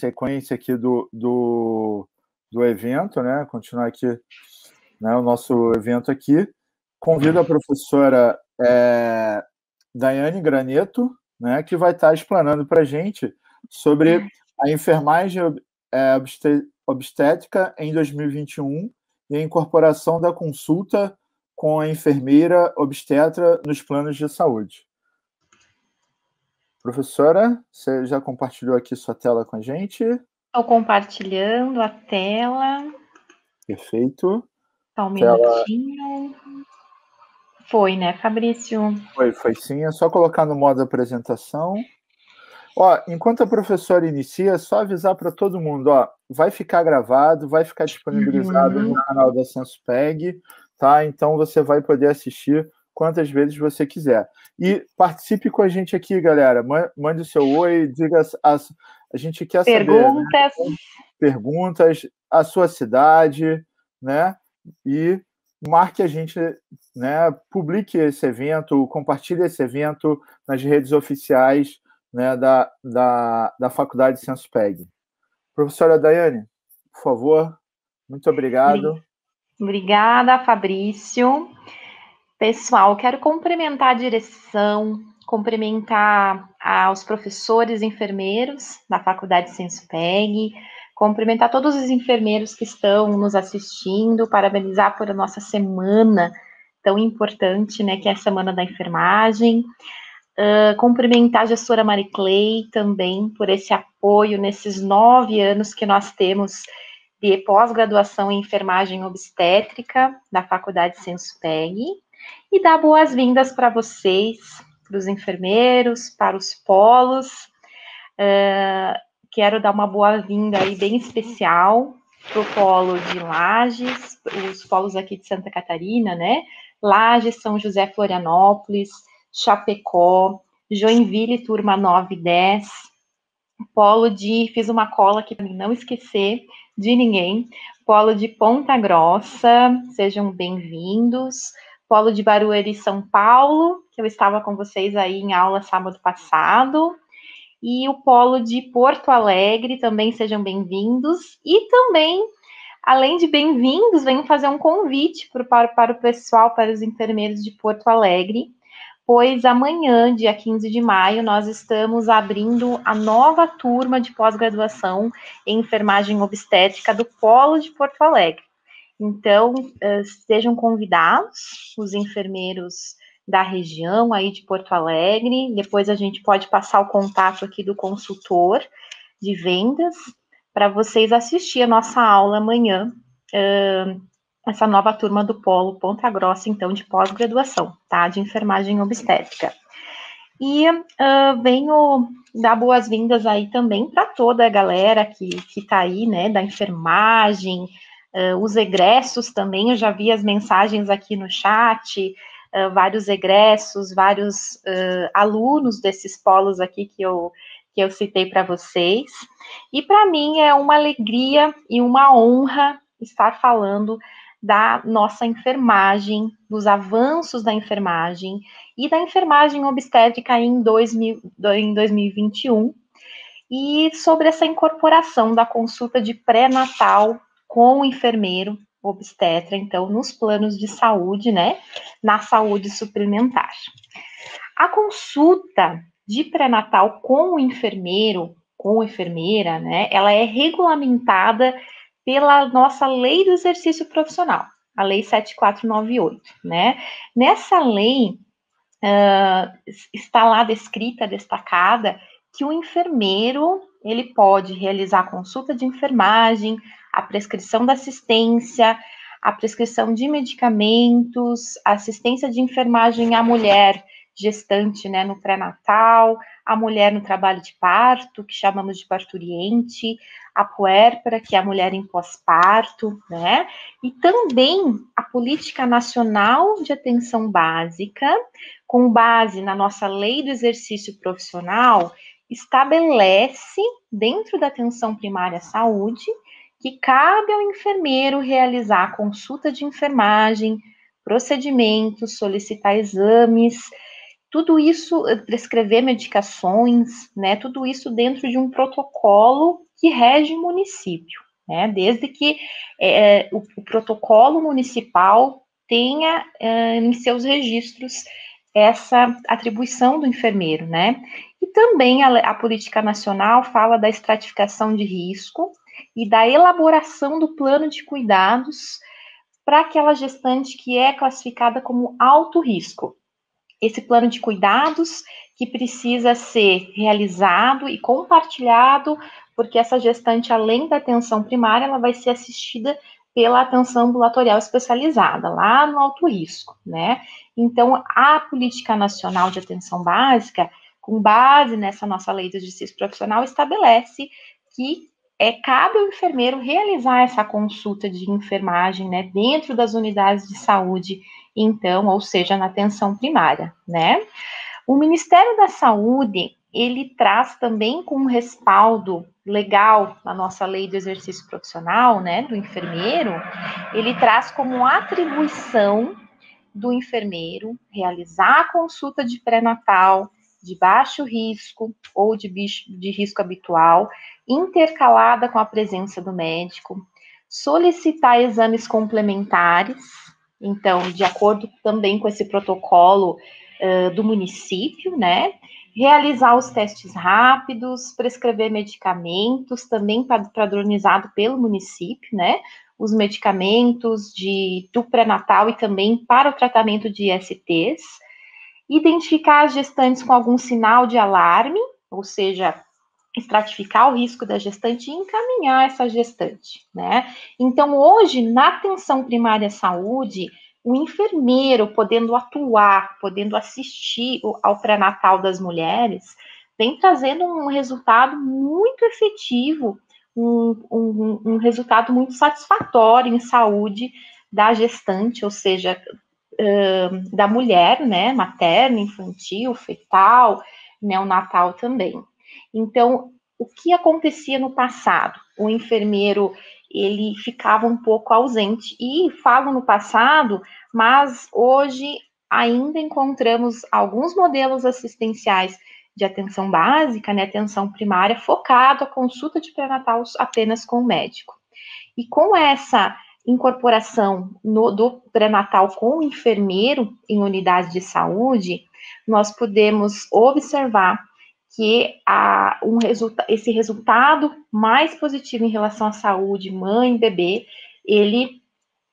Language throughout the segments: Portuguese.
sequência aqui do evento, né? Continuar aqui, né, o nosso evento aqui. Convido a professora Daiane Graneto, né, que vai estar explanando para a gente sobre a enfermagem obstétrica em 2021 e a incorporação da consulta com a enfermeira obstetra nos planos de saúde. Professora, você já compartilhou aqui sua tela com a gente? Estou compartilhando a tela. Perfeito. Só um minutinho. Foi, né, Fabrício? Foi sim. É só colocar no modo apresentação. Ó, enquanto a professora inicia, é só avisar para todo mundo, ó, vai ficar gravado, vai ficar disponibilizado no canal da Senspeg, tá? Então você vai poder assistir quantas vezes você quiser. E participe com a gente aqui, galera. Mande o seu oi, diga a gente quer saber, né? Perguntas, a sua cidade, né? E marque a gente, né? Publique esse evento, compartilhe esse evento nas redes oficiais, né, da Faculdade Senspeg. Professora Daiane, por favor, muito obrigado. Obrigada, Fabrício. Pessoal, quero cumprimentar a direção, cumprimentar aos professores e enfermeiros da Faculdade Senspeg, cumprimentar todos os enfermeiros que estão nos assistindo, parabenizar por a nossa semana tão importante, né, que é a Semana da Enfermagem. Cumprimentar a gestora Mariclei também por esse apoio nesses 9 anos que nós temos de pós-graduação em enfermagem obstétrica da Faculdade Senspeg e dar boas-vindas para vocês, para os enfermeiros, para os polos. Quero dar uma boa-vinda aí bem especial para o polo de Lages, os polos aqui de Santa Catarina, né? Lages, São José, Florianópolis, Chapecó, Joinville, turma 9 e 10, polo de, fiz uma cola aqui para não esquecer de ninguém, polo de Ponta Grossa, sejam bem-vindos, polo de Barueri, São Paulo, que eu estava com vocês aí em aula sábado passado, e o polo de Porto Alegre, também sejam bem-vindos, e também, além de bem-vindos, venho fazer um convite para o pessoal, para os enfermeiros de Porto Alegre, pois amanhã, dia 15 de maio, nós estamos abrindo a nova turma de pós-graduação em enfermagem obstétrica do Polo de Porto Alegre. Então, sejam convidados, os enfermeiros da região aí de Porto Alegre, depois a gente pode passar o contato aqui do consultor de vendas, para vocês assistir a nossa aula amanhã, essa nova turma do Polo Ponta Grossa, então, de pós-graduação, tá? De enfermagem obstétrica. E venho dar boas-vindas aí também para toda a galera que tá aí, né, da enfermagem, os egressos também, eu já vi as mensagens aqui no chat, vários egressos, vários alunos desses polos aqui que eu citei para vocês. E para mim é uma alegria e uma honra estar falando da nossa enfermagem, dos avanços da enfermagem e da enfermagem obstétrica em 2021, e sobre essa incorporação da consulta de pré-natal com o enfermeiro obstetra, então, nos planos de saúde, né, na saúde suplementar. A consulta de pré-natal com o enfermeiro, com a enfermeira, né, ela é regulamentada pela nossa Lei do Exercício Profissional, a Lei 7498, né? Nessa lei, está lá descrita, destacada, que o enfermeiro, ele pode realizar a consulta de enfermagem, a prescrição da assistência, a prescrição de medicamentos, assistência de enfermagem à mulher gestante, né, no pré-natal, a mulher no trabalho de parto, que chamamos de parturiente, a puérpera, que é a mulher em pós-parto, né, e também a Política Nacional de Atenção Básica, com base na nossa Lei do Exercício Profissional, estabelece, dentro da atenção primária à saúde, que cabe ao enfermeiro realizar a consulta de enfermagem, procedimentos, solicitar exames, tudo isso, prescrever medicações, né, tudo isso dentro de um protocolo que rege o município, né? Desde que o protocolo municipal tenha em seus registros essa atribuição do enfermeiro, né? E também a política nacional fala da estratificação de risco e da elaboração do plano de cuidados para aquela gestante que é classificada como alto risco. Esse plano de cuidados que precisa ser realizado e compartilhado, porque essa gestante, além da atenção primária, ela vai ser assistida pela atenção ambulatorial especializada, lá no alto risco, né? Então, a Política Nacional de Atenção Básica, com base nessa nossa lei de exercício profissional, estabelece que cabe ao enfermeiro realizar essa consulta de enfermagem, né, dentro das unidades de saúde, então, ou seja, na atenção primária, né? O Ministério da Saúde, ele traz também com um respaldo legal na nossa lei de exercício profissional, né, do enfermeiro, ele traz como atribuição do enfermeiro realizar a consulta de pré-natal de baixo risco ou de risco habitual, intercalada com a presença do médico, solicitar exames complementares, então, de acordo também com esse protocolo do município, né? Realizar os testes rápidos, prescrever medicamentos, também padronizado pelo município, né? Os medicamentos do pré-natal e também para o tratamento de ISTs, identificar as gestantes com algum sinal de alarme, ou seja, estratificar o risco da gestante e encaminhar essa gestante, né? Então, hoje, na atenção primária à saúde, o enfermeiro podendo atuar, podendo assistir ao pré-natal das mulheres, vem trazendo um resultado muito efetivo, um resultado muito satisfatório em saúde da gestante, ou seja, da mulher, né, materna, infantil, fetal, neonatal também. Então, o que acontecia no passado? O enfermeiro, ele ficava um pouco ausente, e falo no passado, mas hoje ainda encontramos alguns modelos assistenciais de atenção básica, né, atenção primária, focado a consulta de pré-natal apenas com o médico. E com essa incorporação do pré-natal com o enfermeiro em unidade de saúde, nós podemos observar que esse resultado mais positivo em relação à saúde mãe e bebê, ele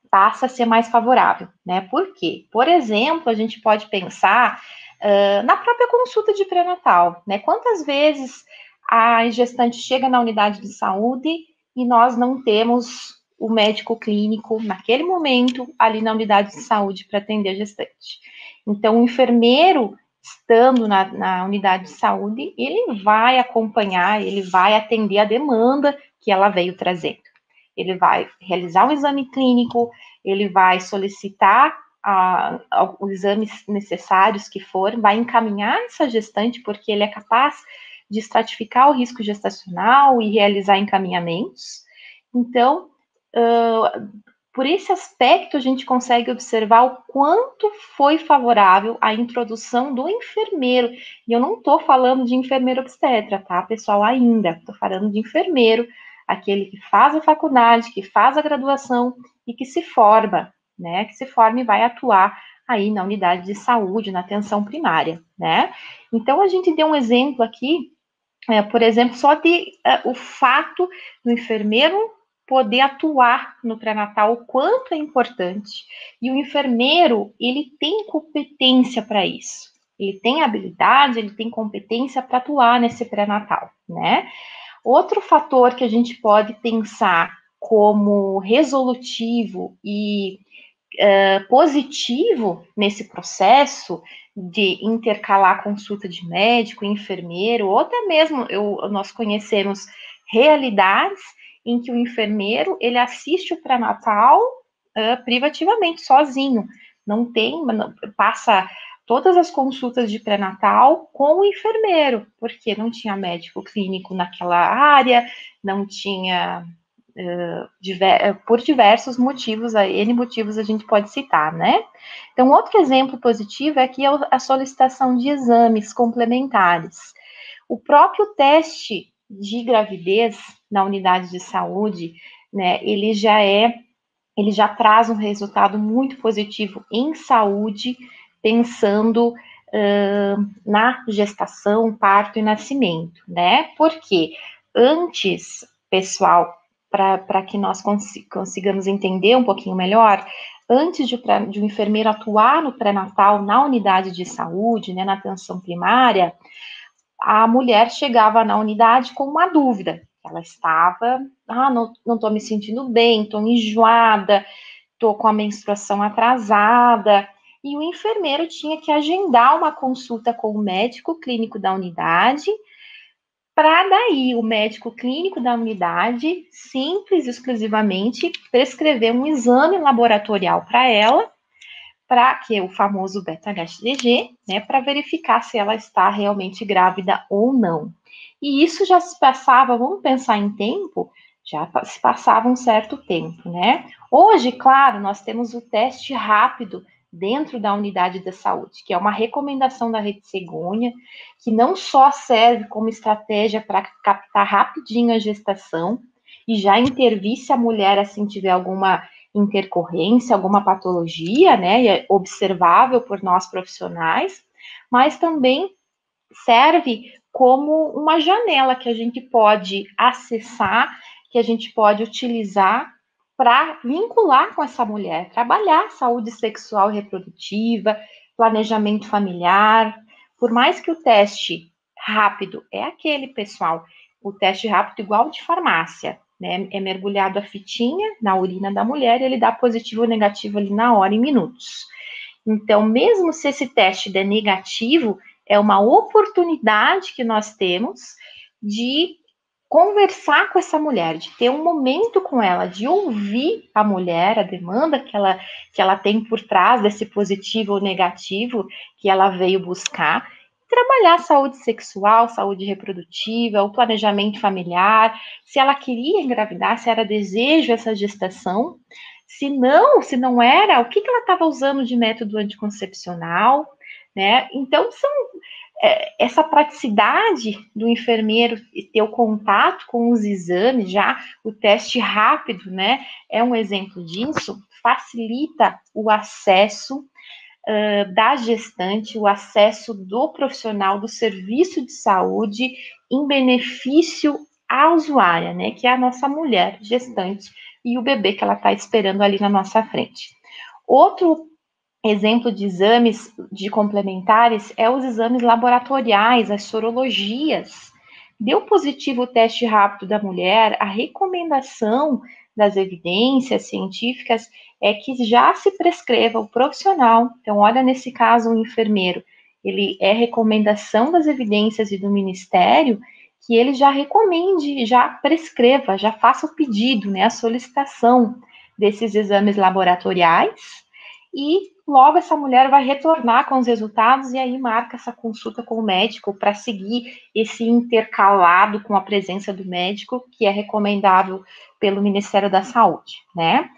passa a ser mais favorável, né? Por quê? Por exemplo, a gente pode pensar na própria consulta de pré-natal, né? Quantas vezes a gestante chega na unidade de saúde e nós não temos o médico clínico naquele momento ali na unidade de saúde para atender a gestante? Então, o enfermeiro estando na unidade de saúde, ele vai acompanhar, ele vai atender a demanda que ela veio trazendo. Ele vai realizar um exame clínico, ele vai solicitar os exames necessários que forem, vai encaminhar essa gestante, porque ele é capaz de estratificar o risco gestacional e realizar encaminhamentos. Então, por esse aspecto, a gente consegue observar o quanto foi favorável a introdução do enfermeiro. E eu não estou falando de enfermeiro obstetra, tá, pessoal? Ainda. Estou falando de enfermeiro, aquele que faz a faculdade, que faz a graduação e que se forma, né? Que se forma e vai atuar aí na unidade de saúde, na atenção primária, né? Então, a gente deu um exemplo aqui, por exemplo, só de o fato do enfermeiro poder atuar no pré-natal, o quanto é importante. E o enfermeiro, ele tem competência para isso. Ele tem habilidade, ele tem competência para atuar nesse pré-natal, né? Outro fator que a gente pode pensar como resolutivo e positivo nesse processo de intercalar consulta de médico, enfermeiro, ou até mesmo nós conhecemos realidades em que o enfermeiro, ele assiste o pré-natal privativamente, sozinho, passa todas as consultas de pré-natal com o enfermeiro, porque não tinha médico clínico naquela área, não tinha, por diversos motivos, N motivos a gente pode citar, né? Então, outro exemplo positivo é que a solicitação de exames complementares. O próprio teste de gravidez na unidade de saúde, né, ele já traz um resultado muito positivo em saúde, pensando na gestação, parto e nascimento, né? Porque antes, pessoal, para que nós consigamos entender um pouquinho melhor, antes de um enfermeiro atuar no pré-natal na unidade de saúde, né, na atenção primária, a mulher chegava na unidade com uma dúvida. Ela estava, não estou me sentindo bem, estou enjoada, estou com a menstruação atrasada, e o enfermeiro tinha que agendar uma consulta com o médico clínico da unidade, para daí o médico clínico da unidade, simples e exclusivamente, prescrever um exame laboratorial para ela, para que é o famoso beta-HCG, né, para verificar se ela está realmente grávida ou não. E isso já se passava, vamos pensar em tempo, já se passava um certo tempo, né? Hoje, claro, nós temos o teste rápido dentro da unidade da saúde, que é uma recomendação da Rede Cegonha, que não só serve como estratégia para captar rapidinho a gestação e já intervir se a mulher assim tiver alguma intercorrência, alguma patologia, né, e é observável por nós profissionais, mas também serve como uma janela que a gente pode acessar, que a gente pode utilizar para vincular com essa mulher, trabalhar saúde sexual e reprodutiva, planejamento familiar. Por mais que o teste rápido é aquele, pessoal, o teste rápido igual de farmácia, né? É mergulhado a fitinha na urina da mulher e ele dá positivo ou negativo ali na hora, em minutos. Então, mesmo se esse teste der negativo, é uma oportunidade que nós temos de conversar com essa mulher, de ter um momento com ela, de ouvir a mulher, a demanda que ela tem por trás desse positivo ou negativo que ela veio buscar, trabalhar saúde sexual, saúde reprodutiva, o planejamento familiar, se ela queria engravidar, se era desejo essa gestação, se não era, o que ela estava usando de método anticoncepcional, né? Então, essa praticidade do enfermeiro ter o contato com os exames, já o teste rápido, né, é um exemplo disso, facilita o acesso da gestante, o acesso do profissional do serviço de saúde em benefício à usuária, né, que é a nossa mulher gestante e o bebê que ela está esperando ali na nossa frente. Outro exemplo de exames de complementares é os exames laboratoriais, as sorologias. Deu positivo o teste rápido da mulher, a recomendação das evidências científicas é que já se prescreva o profissional. Então, olha, nesse caso, o enfermeiro, ele é recomendação das evidências e do Ministério que ele já recomende, já prescreva, já faça o pedido, né, a solicitação desses exames laboratoriais e logo essa mulher vai retornar com os resultados e aí marca essa consulta com o médico para seguir esse intercalado com a presença do médico, que é recomendável pelo Ministério da Saúde, né?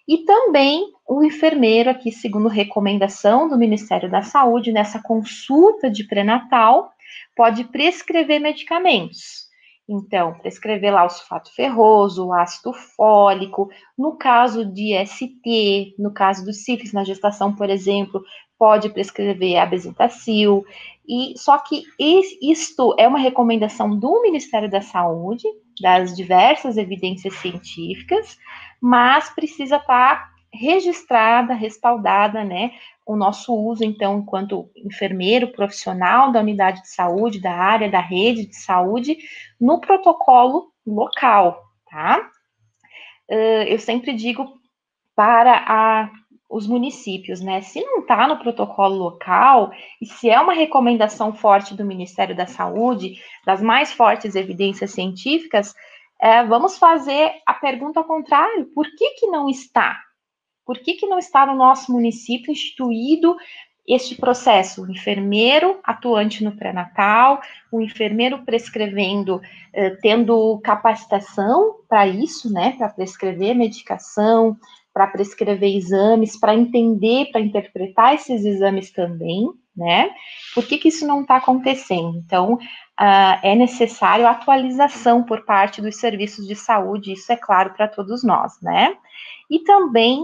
E também o enfermeiro aqui, segundo recomendação do Ministério da Saúde, nessa consulta de pré-natal, pode prescrever medicamentos. Então, prescrever lá o sulfato ferroso, o ácido fólico, no caso de ST, no caso do sífilis na gestação, por exemplo, pode prescrever a bezetacil, e só que isto é uma recomendação do Ministério da Saúde, das diversas evidências científicas, mas precisa estar registrada, respaldada, né, o nosso uso, então, enquanto enfermeiro profissional da unidade de saúde, da área, da rede de saúde, no protocolo local, tá? Eu sempre digo para os municípios, né? Se não está no protocolo local, e se é uma recomendação forte do Ministério da Saúde, das mais fortes evidências científicas, vamos fazer a pergunta ao contrário: por que não está? Por que não está no nosso município instituído este processo? O enfermeiro atuante no pré-natal, o enfermeiro prescrevendo, tendo capacitação para isso, né? Para prescrever medicação, para prescrever exames, para entender, para interpretar esses exames também, né? Por que isso não está acontecendo? Então, é necessário atualização por parte dos serviços de saúde, isso é claro para todos nós, né? E também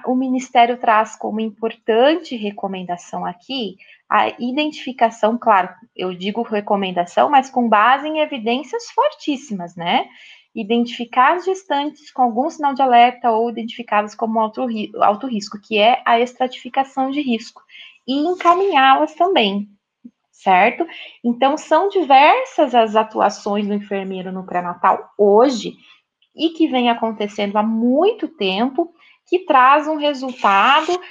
o Ministério traz como importante recomendação aqui a identificação, claro, eu digo recomendação, mas com base em evidências fortíssimas, né? Identificar as gestantes com algum sinal de alerta ou identificadas como alto risco, que é a estratificação de risco, e encaminhá-las também, certo? Então, são diversas as atuações do enfermeiro no pré-natal hoje, e que vem acontecendo há muito tempo, que traz um resultado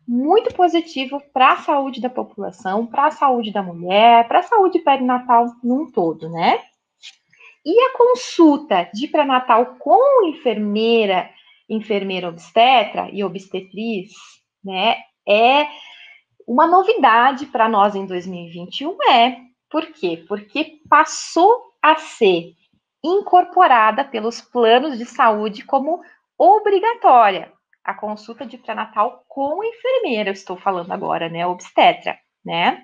muito positivo para a saúde da população, para a saúde da mulher, para a saúde perinatal num todo, né? E a consulta de pré-natal com enfermeira obstetra e obstetriz, né, é uma novidade para nós em 2021, Por quê? Porque passou a ser incorporada pelos planos de saúde como obrigatória a consulta de pré-natal com enfermeira, eu estou falando agora, né, obstetra, né?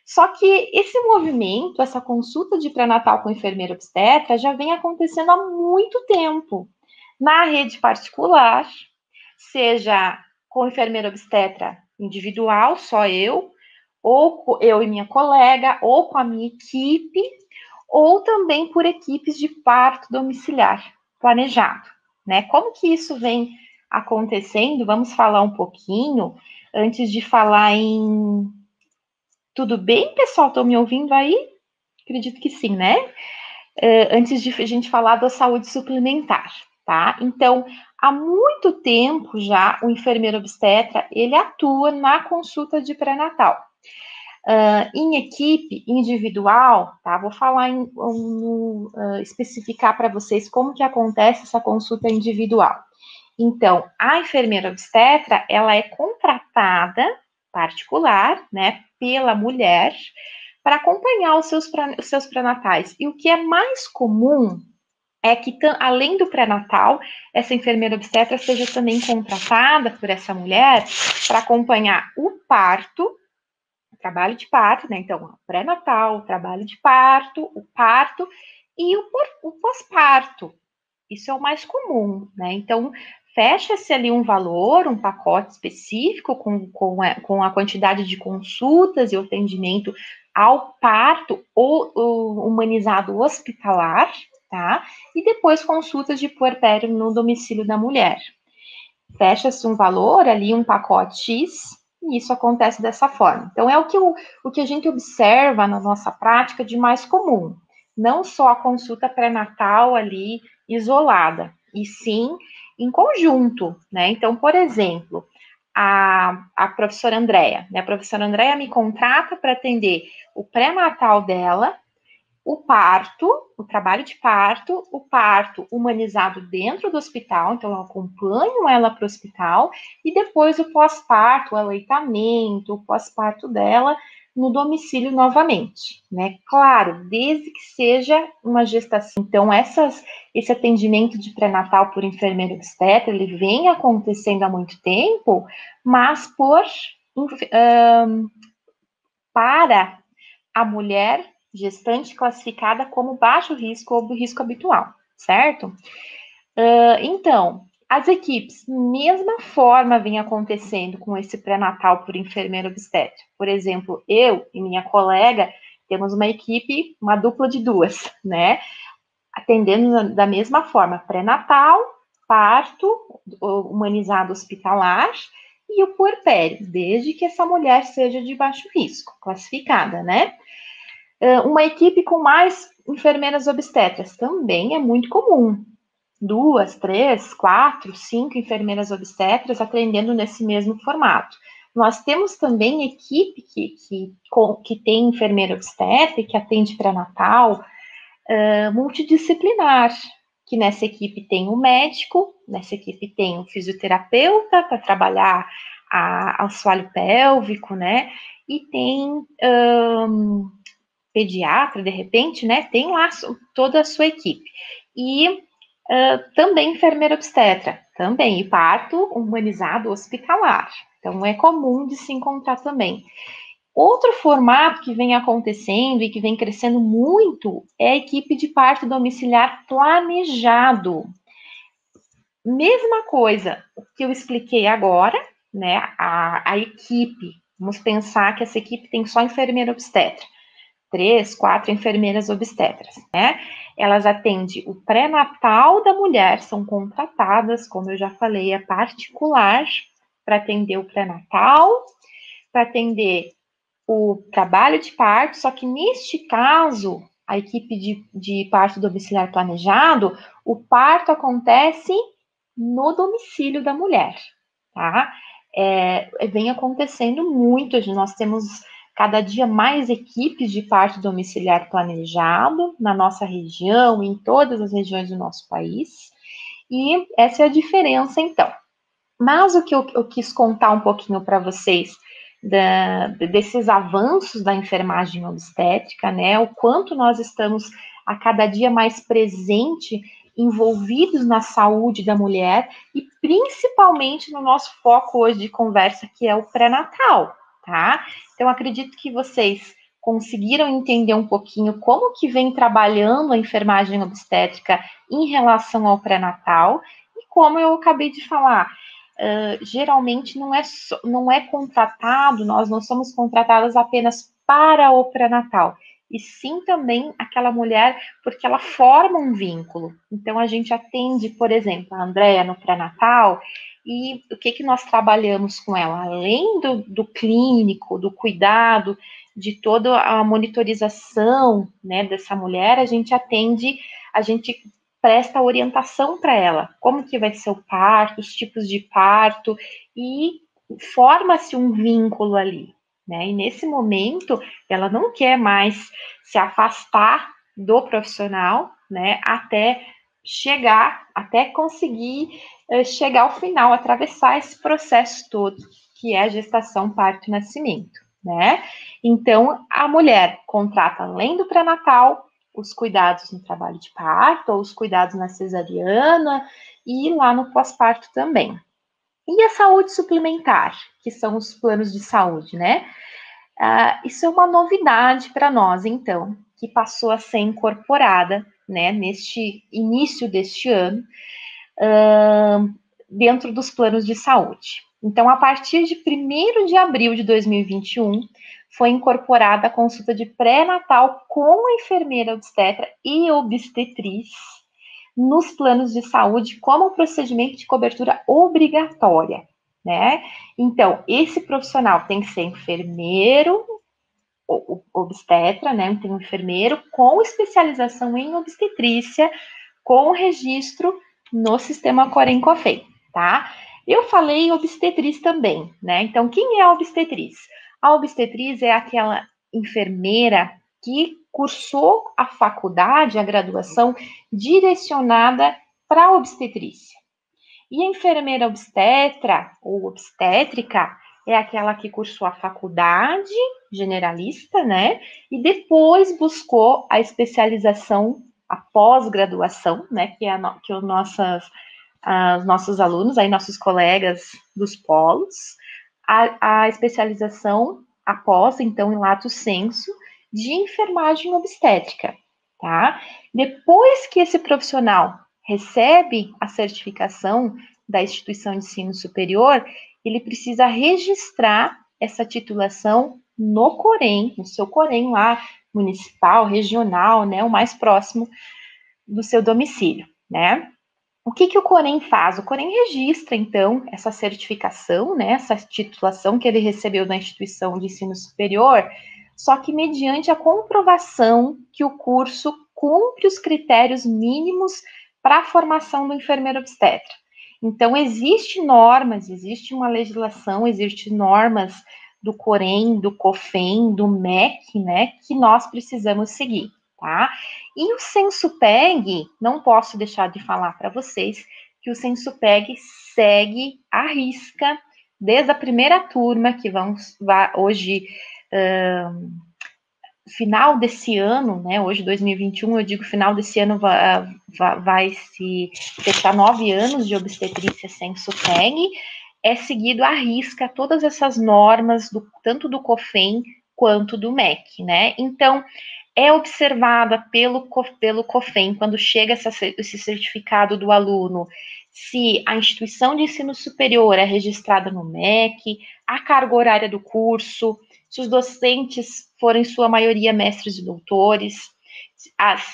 Só que esse movimento, essa consulta de pré-natal com enfermeira obstetra já vem acontecendo há muito tempo na rede particular, seja com enfermeira obstetra individual, só eu, ou eu e minha colega, ou com a minha equipe, ou também por equipes de parto domiciliar planejado, né? Como que isso vem acontecendo? Vamos falar um pouquinho antes de falar em... Tudo bem, pessoal? Estão me ouvindo aí? Acredito que sim, né? Antes de a gente falar da saúde suplementar, tá? Então, há muito tempo já o enfermeiro obstetra, ele atua na consulta de pré-natal. Em equipe individual, tá? Vou falar especificar para vocês como que acontece essa consulta individual. Então, a enfermeira obstetra, ela é contratada particular, né, pela mulher, para acompanhar os seus pré-natais. E o que é mais comum é que, além do pré-natal, essa enfermeira obstetra seja também contratada por essa mulher para acompanhar o parto, o trabalho de parto, né? Então, pré-natal, o trabalho de parto, o parto e o pós-parto. Isso é o mais comum, né? Então, fecha-se ali um valor, um pacote específico com a quantidade de consultas e atendimento ao parto ou humanizado hospitalar, tá? E depois consultas de puerpério no domicílio da mulher. Fecha-se um valor ali, um pacote X, e isso acontece dessa forma. Então, é o que a gente observa na nossa prática de mais comum. Não só a consulta pré-natal ali isolada, e sim em conjunto, né? Então, por exemplo, a professora Andréia, né? A professora Andréia me contrata para atender o pré-natal dela, o parto, o trabalho de parto, o parto humanizado dentro do hospital, então eu acompanho ela para o hospital, e depois o pós-parto, o aleitamento, o pós-parto dela no domicílio novamente, né? Claro, desde que seja uma gestação. Então, esse atendimento de pré-natal por enfermeira obstetra, ele vem acontecendo há muito tempo, mas para a mulher gestante classificada como baixo risco ou do risco habitual, certo? Então, as equipes, mesma forma vem acontecendo com esse pré-natal por enfermeira obstetra. Por exemplo, eu e minha colega temos uma equipe, uma dupla de duas, né? Atendendo da mesma forma, pré-natal, parto, humanizado hospitalar e o puerpério, desde que essa mulher seja de baixo risco, classificada, né? Uma equipe com mais enfermeiras obstetras também é muito comum. 2, 3, 4, 5 enfermeiras obstetras atendendo nesse mesmo formato. Nós temos também equipe que tem enfermeira obstetra e que atende pré-natal multidisciplinar, que nessa equipe tem um médico, nessa equipe tem um fisioterapeuta para trabalhar o assoalho pélvico, né? E tem pediatra, de repente, né, tem lá toda a sua equipe. E também enfermeira obstetra, também, e parto humanizado hospitalar. Então, é comum de se encontrar também. Outro formato que vem acontecendo e que vem crescendo muito é a equipe de parto domiciliar planejado. Mesma coisa que eu expliquei agora, né? A equipe, vamos pensar que essa equipe tem só enfermeira obstetra, 3, 4 enfermeiras obstetras, né? Elas atendem o pré-natal da mulher, são contratadas, como eu já falei, é particular para atender o pré-natal, para atender o trabalho de parto, só que neste caso, a equipe de parto domiciliar planejado, o parto acontece no domicílio da mulher, tá? Vem acontecendo muito, nós temos cada dia mais equipes de parto domiciliar planejado na nossa região, em todas as regiões do nosso país, e essa é a diferença, então. Mas o que eu quis contar um pouquinho para vocês desses avanços da enfermagem obstétrica, né? O quanto nós estamos a cada dia mais presente, envolvidos na saúde da mulher e principalmente no nosso foco hoje de conversa, que é o pré-natal, tá? Então, acredito que vocês conseguiram entender um pouquinho como que vem trabalhando a enfermagem obstétrica em relação ao pré-natal e como eu acabei de falar, geralmente não é contratado, nós não somos contratadas apenas para o pré-natal, e sim também aquela mulher, porque ela forma um vínculo. Então, a gente atende, por exemplo, a Andréia no pré-natal, e o que nós trabalhamos com ela? Além do clínico, do cuidado, de toda a monitorização, né, dessa mulher, a gente presta orientação para ela, como que vai ser o parto, os tipos de parto, e forma-se um vínculo ali, né? E nesse momento, ela não quer mais se afastar do profissional, né? Até conseguir chegar ao final, atravessar esse processo todo, que é a gestação, parto e nascimento, né? Então, a mulher contrata, além do pré-natal, os cuidados no trabalho de parto, ou os cuidados na cesariana, e lá no pós-parto também. E a saúde suplementar, que são os planos de saúde, né? Isso é uma novidade para nós, então, que passou a ser incorporada, né, neste início deste ano, dentro dos planos de saúde. Então, a partir de 1º de abril de 2021, foi incorporada a consulta de pré-natal com a enfermeira obstetra e obstetriz nos planos de saúde como procedimento de cobertura obrigatória, né? Então, esse profissional tem que ser enfermeiro, obstetra, né? Tem um enfermeiro com especialização em obstetrícia, com registro no sistema Corém-Cofem, tá? Eu falei obstetriz também, né? Então, quem é a obstetriz? A obstetriz é aquela enfermeira que cursou a faculdade, a graduação, direcionada para a obstetrícia. E a enfermeira obstetra ou obstétrica é aquela que cursou a faculdade generalista, né? E depois buscou a especialização, a pós-graduação, né? Que os nossos alunos, aí nossos colegas dos polos, a especialização após, então, em lato sensu, de enfermagem obstétrica, tá? Depois que esse profissional recebe a certificação da instituição de ensino superior, ele precisa registrar essa titulação no Corém, no seu Corém lá, municipal, regional, né, o mais próximo do seu domicílio, né? O que o Corém faz? O Corém registra, então, essa certificação, né, essa titulação que ele recebeu da instituição de ensino superior, só que mediante a comprovação que o curso cumpre os critérios mínimos para a formação do enfermeiro obstetra. Então, existem normas, existe uma legislação, existem normas do Corém, do COFEM, do MEC, né, que nós precisamos seguir, tá? E o Sensupeg, não posso deixar de falar para vocês que o Sensupeg segue à risca desde a primeira turma, que vai hoje, final desse ano, né, hoje 2021, eu digo final desse ano vai se fechar 9 anos de obstetrícia Sensupeg, é seguido à risca todas essas normas, tanto do COFEM quanto do MEC, né? Então, é observada pelo COFEM, quando chega esse certificado do aluno, se a instituição de ensino superior é registrada no MEC, a carga horária do curso, se os docentes forem, em sua maioria, mestres e doutores,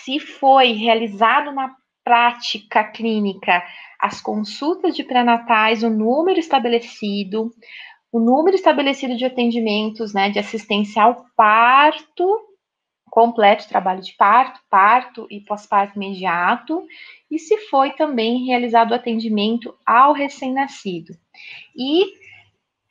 se foi realizado na prática clínica as consultas de pré-natais, o número estabelecido de atendimentos, né, de assistência ao parto, completo trabalho de parto e pós-parto imediato, e se foi também realizado o atendimento ao recém-nascido. E,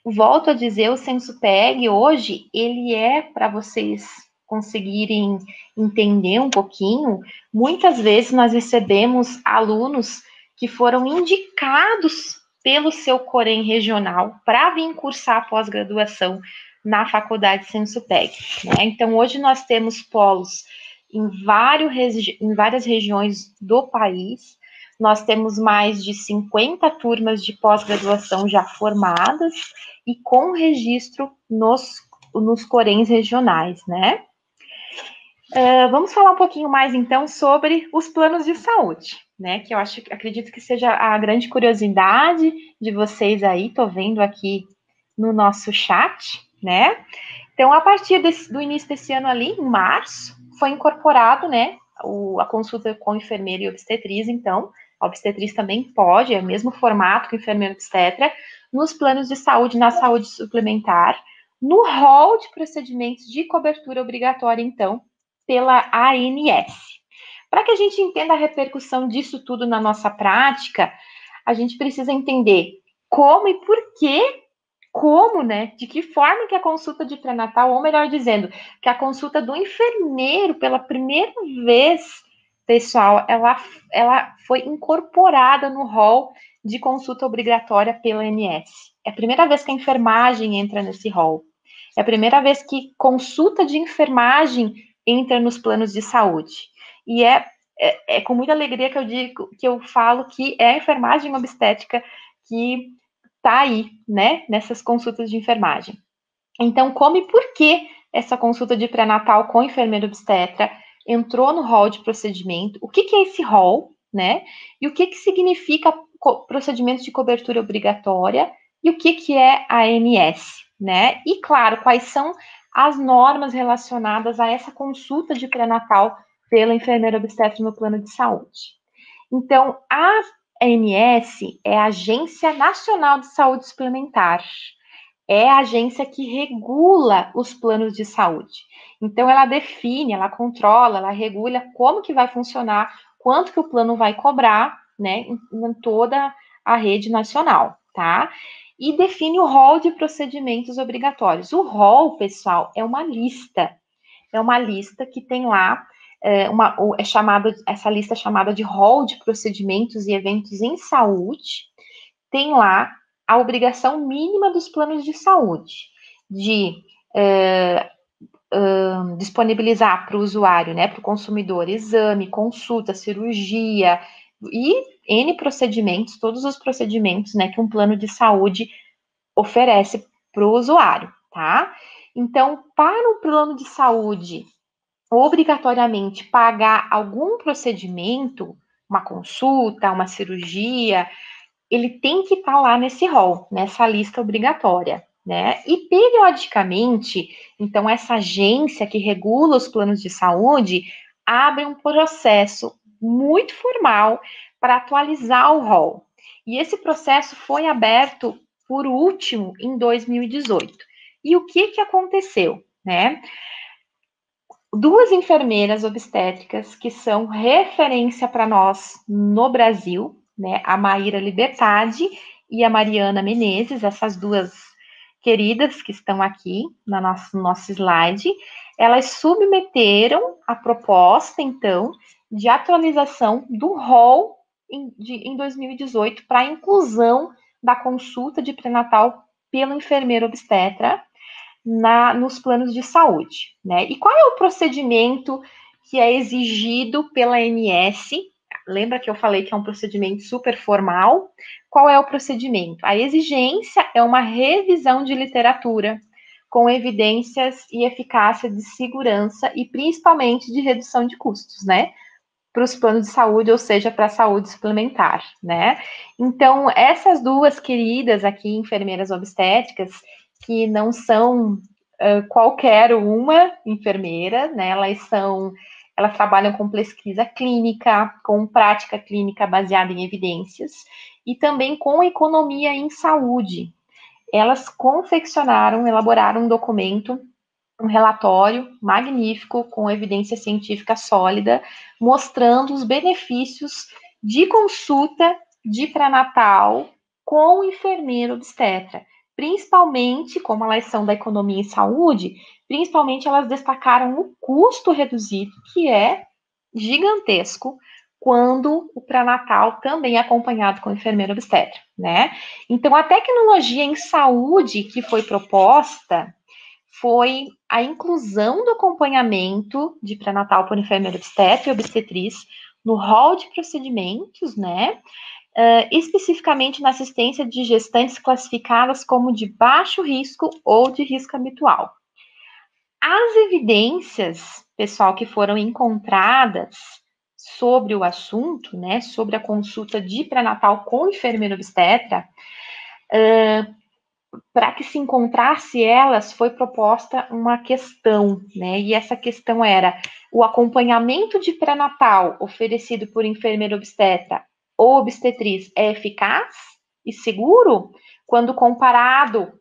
volto a dizer, o Sensupeg hoje, ele é, para vocês conseguirem entender um pouquinho, muitas vezes nós recebemos alunos que foram indicados pelo seu Corém regional para vir cursar pós-graduação na faculdade Sensupeg, né? Então, hoje nós temos polos em várias regiões do país, nós temos mais de 50 turmas de pós-graduação já formadas e com registro nos Coréns regionais, né? Vamos falar um pouquinho mais, então, sobre os planos de saúde, né? Que eu acredito que seja a grande curiosidade de vocês aí, tô vendo aqui no nosso chat, né? Então, a partir do início desse ano ali, em março, foi incorporado, né, a consulta com enfermeiro e obstetriz, então, a obstetriz também pode, é o mesmo formato que o enfermeiro obstetra, nos planos de saúde, na saúde suplementar, no rol de procedimentos de cobertura obrigatória, então, pela ANS. Para que a gente entenda a repercussão disso tudo na nossa prática, a gente precisa entender como e por que, né, de que forma que a consulta de pré-natal, ou melhor dizendo, que a consulta do enfermeiro pela primeira vez, pessoal, ela foi incorporada no rol de consulta obrigatória pela ANS. É a primeira vez que a enfermagem entra nesse rol. É a primeira vez que consulta de enfermagem entra nos planos de saúde. E é com muita alegria que eu falo que é a enfermagem obstétrica que está aí, né, nessas consultas de enfermagem. Então, como e por que essa consulta de pré-natal com enfermeiro obstetra entrou no rol de procedimento? O que é esse rol, né? E o que significa procedimento de cobertura obrigatória? E o que é a ANS, né? E, claro, quais são as normas relacionadas a essa consulta de pré-natal pela enfermeira obstetra no plano de saúde. Então, a ANS é a Agência Nacional de Saúde Suplementar. É a agência que regula os planos de saúde. Então, ela define, ela controla, ela regula como que vai funcionar, quanto que o plano vai cobrar, né, em toda a rede nacional, tá? E define o rol de procedimentos obrigatórios. O rol, pessoal, é uma lista que tem lá, essa lista é chamada de rol de procedimentos e eventos em saúde, tem lá a obrigação mínima dos planos de saúde, de disponibilizar para o usuário, né, para o consumidor, exame, consulta, cirurgia e N procedimentos, todos os procedimentos, né, que um plano de saúde oferece para o usuário, tá? Então, para o plano de saúde obrigatoriamente pagar algum procedimento, uma consulta, uma cirurgia, ele tem que estar lá nesse rol, nessa lista obrigatória, né? E periodicamente, então, essa agência que regula os planos de saúde abre um processo muito formal para atualizar o rol. E esse processo foi aberto, por último, em 2018. E o que aconteceu, né? Duas enfermeiras obstétricas que são referência para nós no Brasil, né? A Maíra Libertade e a Mariana Menezes, essas duas queridas que estão aqui no nosso slide, elas submeteram a proposta, então, de atualização do rol em 2018 para a inclusão da consulta de pré-natal pelo enfermeiro obstetra nos planos de saúde, né? E qual é o procedimento que é exigido pela ANS lembra que eu falei que é um procedimento super formal? Qual é o procedimento? A exigência é uma revisão de literatura com evidências e eficácia de segurança e principalmente de redução de custos, né? Para os planos de saúde, ou seja, para a saúde suplementar, né? Então, essas duas queridas aqui, enfermeiras obstétricas, que não são qualquer uma enfermeira, né? Elas trabalham com pesquisa clínica, com prática clínica baseada em evidências e também com economia em saúde. Elas elaboraram um documento, um relatório magnífico com evidência científica sólida, mostrando os benefícios de consulta de pré-natal com o enfermeiro obstetra. Principalmente, como elas são da economia e saúde, principalmente elas destacaram o custo reduzido, que é gigantesco, quando o pré-natal também é acompanhado com o enfermeiro obstetra, né? Então, a tecnologia em saúde que foi proposta foi a inclusão do acompanhamento de pré-natal por enfermeiro obstetra e obstetriz no rol de procedimentos, né? Especificamente na assistência de gestantes classificadas como de baixo risco ou de risco habitual. As evidências, pessoal, que foram encontradas sobre o assunto, né, sobre a consulta de pré-natal com o enfermeiro obstetra, para que se encontrasse elas, foi proposta uma questão, né? E essa questão era: o acompanhamento de pré-natal oferecido por enfermeiro obstetra ou obstetriz é eficaz e seguro quando comparado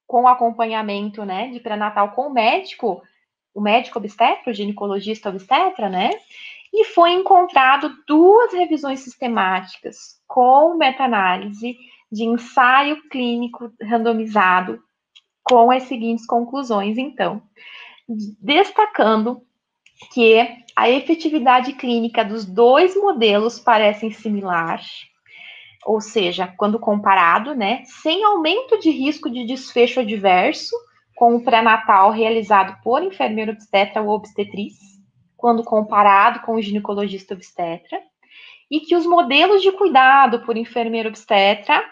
com o acompanhamento, né, de pré-natal com o médico obstetra, o ginecologista obstetra, né? E foi encontrado 2 revisões sistemáticas com meta-análise de ensaio clínico randomizado com as seguintes conclusões, então, destacando que a efetividade clínica dos 2 modelos parecem similar, ou seja, quando comparado, né, sem aumento de risco de desfecho adverso com o pré-natal realizado por enfermeiro obstetra ou obstetriz, quando comparado com o ginecologista obstetra, e que os modelos de cuidado por enfermeiro obstetra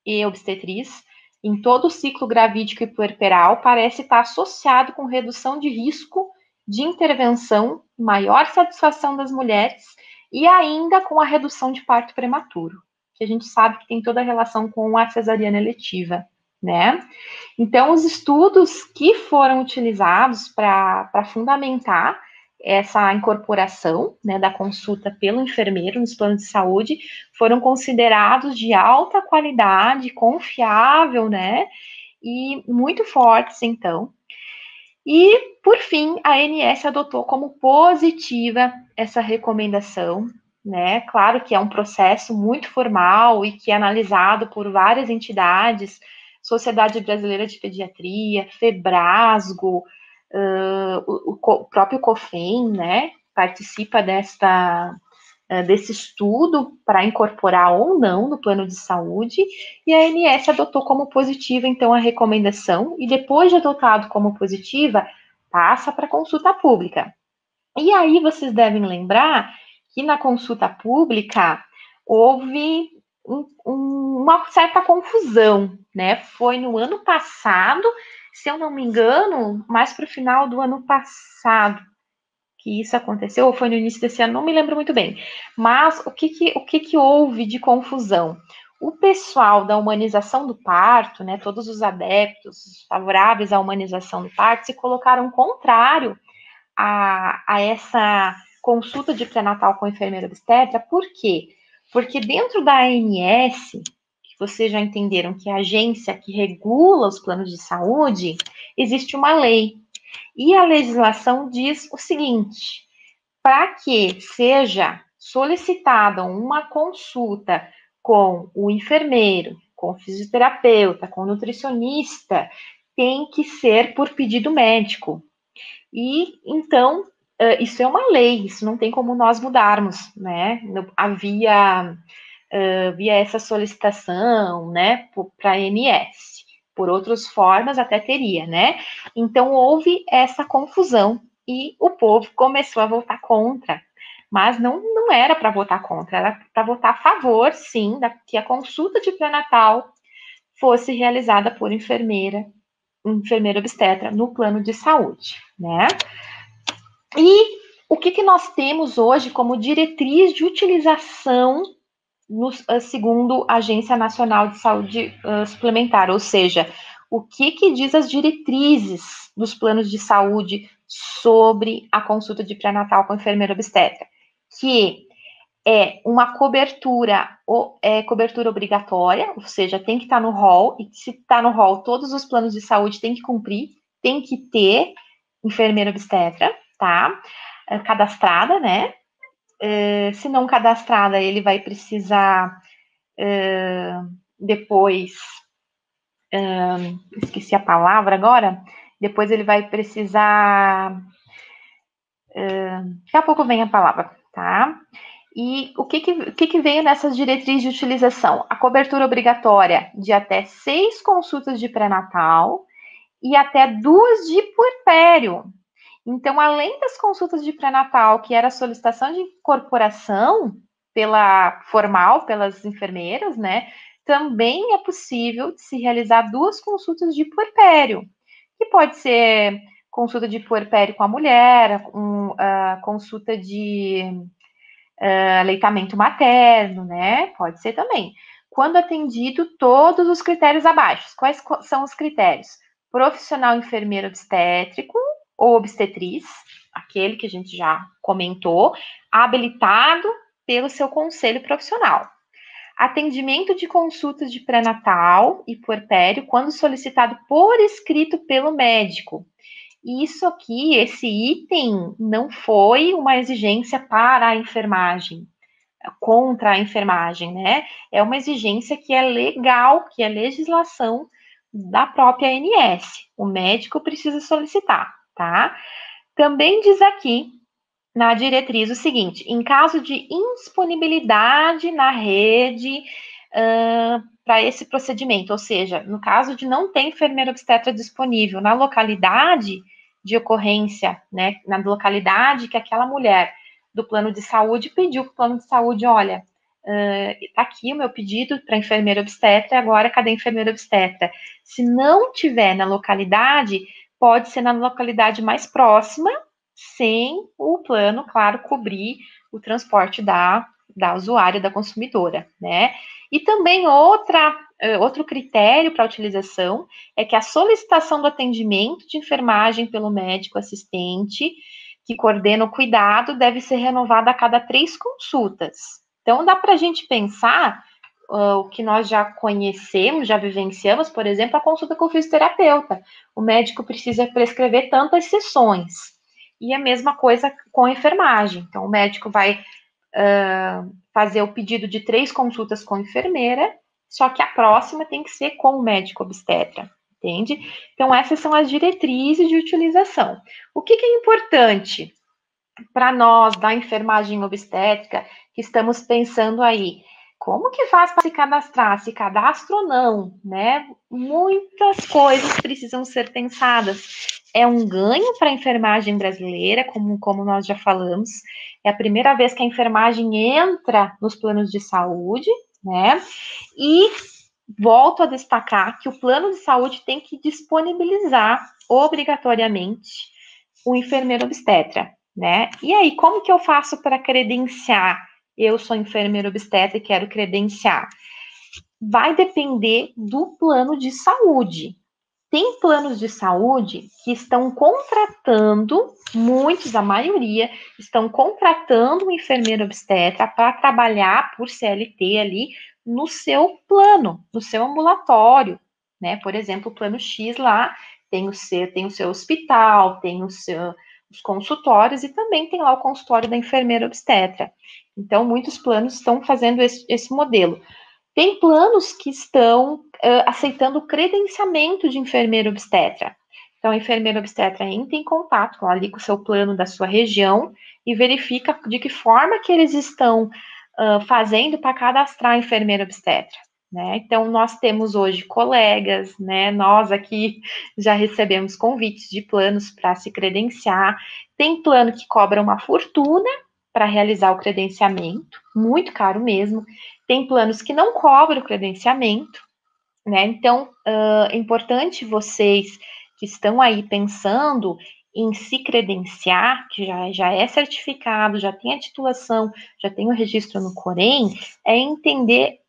e obstetriz em todo o ciclo gravídico e puerperal parece estar associado com redução de risco de intervenção, maior satisfação das mulheres e ainda com a redução de parto prematuro, que a gente sabe que tem toda a relação com a cesariana eletiva, né? Então, os estudos que foram utilizados para fundamentar essa incorporação, né, da consulta pelo enfermeiro nos planos de saúde foram considerados de alta qualidade, confiável, né, e muito fortes, então. E, por fim, a ANS adotou como positiva essa recomendação, né, claro que é um processo muito formal e que é analisado por várias entidades, Sociedade Brasileira de Pediatria, Febrasgo, o próprio COFEM, né, participa desse estudo para incorporar ou não no plano de saúde, e a ANS adotou como positiva, então, a recomendação, e depois de adotado como positiva, passa para consulta pública. E aí vocês devem lembrar que na consulta pública houve uma certa confusão, né? Foi no ano passado, se eu não me engano, mais para o final do ano passado que isso aconteceu, ou foi no início desse ano, não me lembro muito bem. Mas o que houve de confusão? O pessoal da humanização do parto, né, todos os adeptos favoráveis à humanização do parto, se colocaram contrário a essa consulta de pré-natal com enfermeira obstetra. Por quê? Porque dentro da ANS, que vocês já entenderam que é a agência que regula os planos de saúde, existe uma lei. E a legislação diz o seguinte: para que seja solicitada uma consulta com o enfermeiro, com o fisioterapeuta, com o nutricionista, tem que ser por pedido médico. E, então, isso é uma lei, isso não tem como nós mudarmos, né? Havia essa solicitação, né, para a ANS. Por outras formas, até teria, né? Então, houve essa confusão e o povo começou a votar contra. mas não era para votar contra, era para votar a favor, sim, que a consulta de pré-natal fosse realizada por enfermeira obstetra no plano de saúde, né? E o que nós temos hoje como diretriz de utilização segundo a Agência Nacional de Saúde Suplementar, ou seja, o que diz as diretrizes dos planos de saúde sobre a consulta de pré-natal com a enfermeira obstetra, que é uma cobertura obrigatória, ou seja, tem que estar no rol, e se está no rol, todos os planos de saúde têm que cumprir, tem que ter enfermeira obstetra, tá? Cadastrada, né? Se não cadastrada, ele vai precisar depois, esqueci a palavra agora, depois ele vai precisar, daqui a pouco vem a palavra, tá? E o que veio nessas diretrizes de utilização? A cobertura obrigatória de até 6 consultas de pré-natal e até 2 de puerpério. Então, além das consultas de pré-natal, que era a solicitação de incorporação formal pelas enfermeiras, né? Também é possível se realizar 2 consultas de puerpério, que pode ser consulta de puerpério com a mulher, consulta de aleitamento materno, né? Pode ser também. Quando atendido todos os critérios abaixo. Quais são os critérios? Profissional enfermeiro obstétrico ou obstetriz, aquele que a gente já comentou, habilitado pelo seu conselho profissional. Atendimento de consultas de pré-natal e puerpério quando solicitado por escrito pelo médico. Isso aqui, esse item, não foi uma exigência para a enfermagem, contra a enfermagem, né? É uma exigência que é legal, que é legislação da própria ANS. O médico precisa solicitar, tá? Também diz aqui na diretriz o seguinte: em caso de indisponibilidade na rede para esse procedimento, ou seja, no caso de não ter enfermeira obstetra disponível na localidade de ocorrência, né, na localidade que aquela mulher do plano de saúde pediu para o plano de saúde, olha, tá aqui o meu pedido para enfermeira obstetra, agora cadê a enfermeira obstetra? Se não tiver na localidade, pode ser na localidade mais próxima, sem o plano, claro, cobrir o transporte da usuária, da consumidora, né? E também outro critério para a utilização é que a solicitação do atendimento de enfermagem pelo médico assistente, que coordena o cuidado, deve ser renovada a cada 3 consultas. Então, dá para a gente pensar o que nós já conhecemos, já vivenciamos, por exemplo, a consulta com o fisioterapeuta. O médico precisa prescrever tantas sessões. E a mesma coisa com a enfermagem. Então, o médico vai fazer o pedido de 3 consultas com a enfermeira, só que a próxima tem que ser com o médico obstetra, entende? Então, essas são as diretrizes de utilização. O que é importante para nós da enfermagem obstétrica, que estamos pensando aí? Como que faz para se cadastrar? Se cadastra ou não, né? Muitas coisas precisam ser pensadas. É um ganho para a enfermagem brasileira, como nós já falamos. É a primeira vez que a enfermagem entra nos planos de saúde, né? E volto a destacar que o plano de saúde tem que disponibilizar obrigatoriamente o enfermeiro obstetra, né? E aí, como que eu faço para credenciar? Eu sou enfermeira obstetra e quero credenciar. Vai depender do plano de saúde. Tem planos de saúde que estão contratando, muitos, a maioria, estão contratando um enfermeiro obstetra para trabalhar por CLT ali no seu plano, no seu ambulatório, né? Por exemplo, o plano X lá tem o seu hospital, tem os consultórios e também tem lá o consultório da enfermeira obstetra. Então, muitos planos estão fazendo esse modelo. Tem planos que estão aceitando o credenciamento de enfermeira obstetra. Então, a enfermeira obstetra entra em contato ali com o seu plano da sua região e verifica de que forma que eles estão fazendo para cadastrar a enfermeira obstetra. Né? Então, nós temos hoje colegas, né? Nós aqui já recebemos convites de planos para se credenciar. Tem plano que cobra uma fortuna para realizar o credenciamento, muito caro mesmo. Tem planos que não cobram o credenciamento, né? Então, é importante vocês que estão aí pensando em se credenciar, que já é certificado, já tem a titulação, já tem o registro no Corém, é entender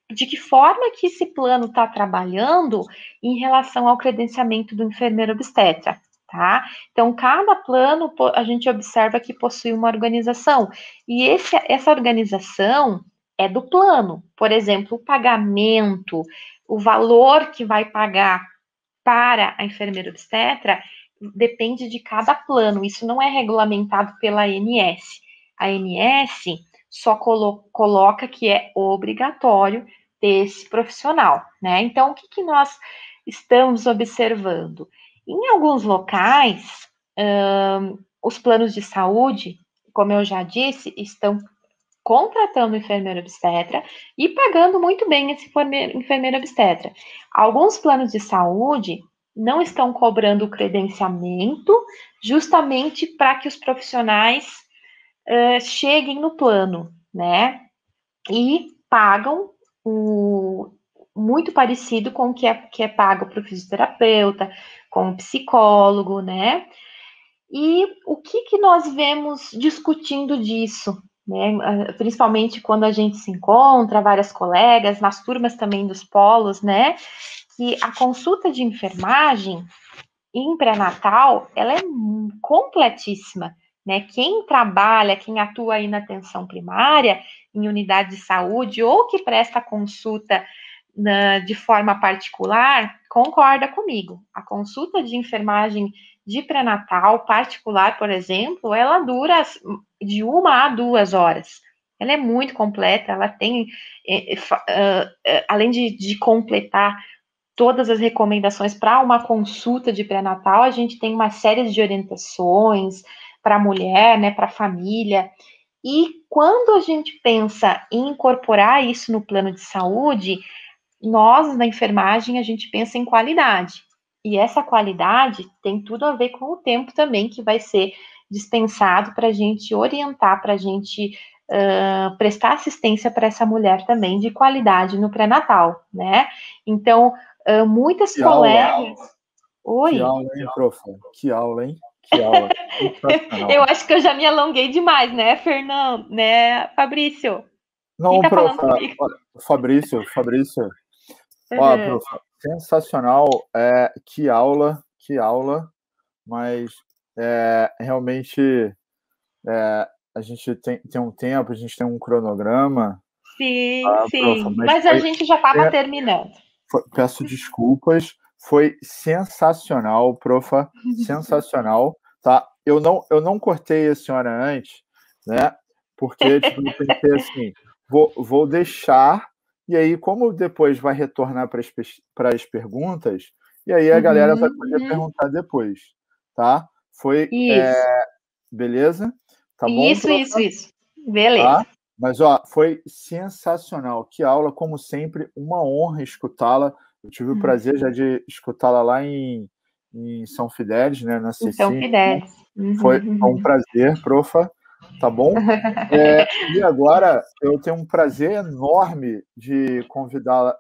de que forma que esse plano está trabalhando em relação ao credenciamento do enfermeiro obstetra, tá? Então, cada plano a gente observa que possui uma organização, e essa organização é do plano. Por exemplo, o pagamento, o valor que vai pagar para a enfermeira obstetra depende de cada plano. Isso não é regulamentado pela ANS. A ANS só coloca que é obrigatório ter esse profissional, né? Então, o que nós estamos observando? Em alguns locais, os planos de saúde, como eu já disse, estão contratando enfermeiro obstetra e pagando muito bem esse enfermeiro obstetra. Alguns planos de saúde não estão cobrando o credenciamento justamente para que os profissionais cheguem no plano, né? E pagam muito parecido com o que é pago para o fisioterapeuta, com o psicólogo, né? E o que nós vemos discutindo disso, né? Principalmente quando a gente se encontra, várias colegas, nas turmas também dos polos, né? Que a consulta de enfermagem em pré-natal, ela é completíssima, né? Quem trabalha, quem atua aí na atenção primária, em unidade de saúde, ou que presta consulta de forma particular, concorda comigo. A consulta de enfermagem de pré-natal particular, por exemplo, ela dura de 1 a 2 horas. Ela é muito completa, ela tem, além de completar todas as recomendações para uma consulta de pré-natal, a gente tem uma série de orientações para a mulher, né, para a família. E quando a gente pensa em incorporar isso no plano de saúde, nós, na enfermagem, a gente pensa em qualidade. E essa qualidade tem tudo a ver com o tempo também que vai ser dispensado para a gente orientar, para a gente prestar assistência para essa mulher também de qualidade no pré-natal, né? Então, muitas Que colegas... aula. Oi? Que aula, hein, prof? Que aula, hein? Que aula. Eu acho que eu já me alonguei demais, né, Fernando? Né, Fabrício? Quem Não, tá prof, falando comigo? Fabrício. Ó, prof, sensacional. Que aula, mas realmente a gente tem um tempo, a gente tem um cronograma. Sim, Prof, sim. Mas a gente já estava terminando. Peço desculpas, foi sensacional, profa, sensacional, tá? Eu não cortei a senhora antes, né? Porque tipo, eu pensei assim, vou deixar, e aí, como depois vai retornar para as perguntas, e aí a galera vai poder perguntar depois, tá? Foi beleza? Tá bom, profa? Isso. Beleza. Tá? Mas, ó, foi sensacional. Que aula, como sempre, uma honra escutá-la. Eu tive o prazer já de escutá-la lá em São Fidélis, né, na Em São Cecim. Fidélis. Foi um prazer, profa. Tá bom? E agora eu tenho um prazer enorme de convidá-la